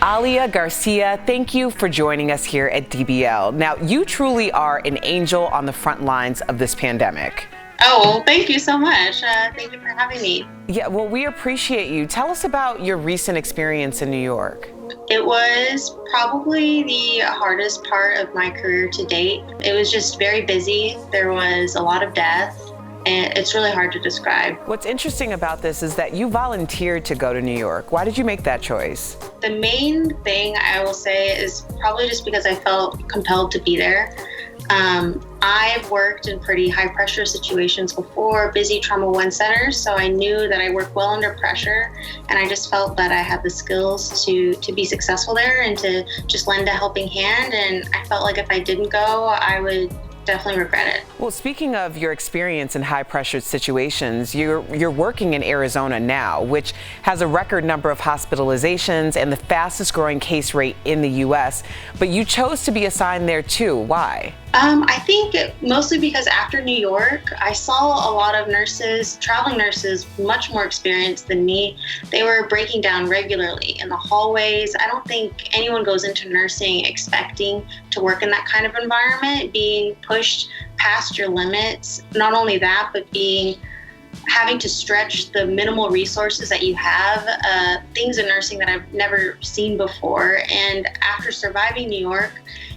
Alia Garcia, thank you for joining us here at DBL. Now, you truly are an angel on the front lines of this pandemic. Oh, well, thank you so much. Thank you for having me. Yeah, well, we appreciate you. Tell us about your recent experience in New York. It was probably the hardest part of my career to date. It was just very busy. There was a lot of death, and it's really hard to describe. What's interesting about this is that you volunteered to go to New York. Why did you make that choice? The main thing I will say is probably just because I felt compelled to be there. I've worked in pretty high pressure situations before, busy trauma 1 centers, so I knew that I worked well under pressure, and I just felt that I had the skills to be successful there and to just lend a helping hand. And I felt like if I didn't go, I would definitely regret it. Well, speaking of your experience in high pressure situations, you're working in Arizona now, which has a record number of hospitalizations and the fastest growing case rate in the U.S. But you chose to be assigned there too. Why? I think mostly because after New York, I saw a lot of nurses, traveling nurses, much more experienced than me. They were breaking down regularly in the hallways. I don't think anyone goes into nursing expecting to work in that kind of environment, being pushed past your limits. Not only that, but having to stretch the minimal resources that you have, things in nursing that I've never seen before. And after surviving New York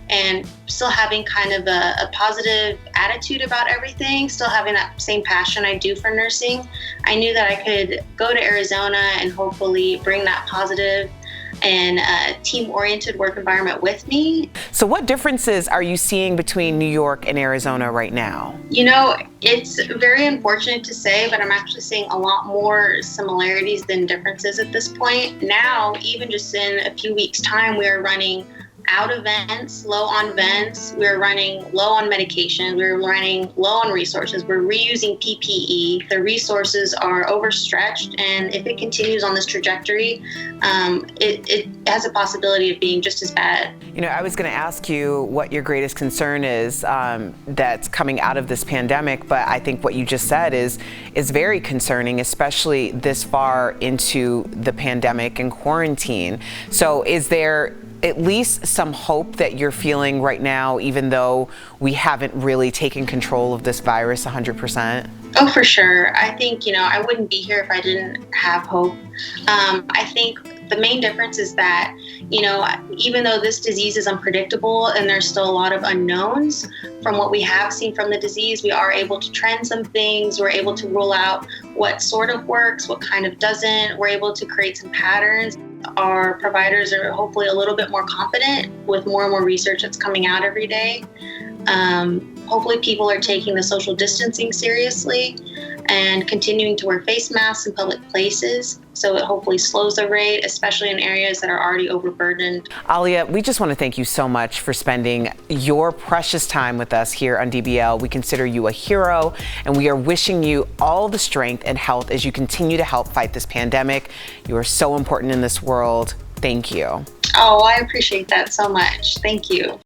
and still having kind of a positive attitude about everything, still having that same passion I do for nursing, I knew that I could go to Arizona and hopefully bring that positive and team-oriented work environment with me. So what differences are you seeing between New York and Arizona right now? You know, it's very unfortunate to say, but I'm actually seeing a lot more similarities than differences at this point. Now, even just in a few weeks' time, we are running out of vents, low on vents. We're running low on medication. We're running low on resources. We're reusing PPE. The resources are overstretched, and if it continues on this trajectory, it has a possibility of being just as bad. You know, I was going to ask you what your greatest concern is that's coming out of this pandemic, but I think what you just said is very concerning, especially this far into the pandemic and quarantine. So is there at least some hope that you're feeling right now, even though we haven't really taken control of this virus 100%? Oh, for sure. I think, I wouldn't be here if I didn't have hope. I think the main difference is that, even though this disease is unpredictable and there's still a lot of unknowns from what we have seen from the disease, we are able to trend some things. We're able to rule out what sort of works, what kind of doesn't. We're able to create some patterns. Our providers are hopefully a little bit more confident with more and more research that's coming out every day. Hopefully people are taking the social distancing seriously and continuing to wear face masks in public places, so it hopefully slows the rate, especially in areas that are already overburdened. Alia, we just want to thank you so much for spending your precious time with us here on DBL. We consider you a hero, and we are wishing you all the strength and health as you continue to help fight this pandemic. You are so important in this world. Thank you. Oh, I appreciate that so much. Thank you.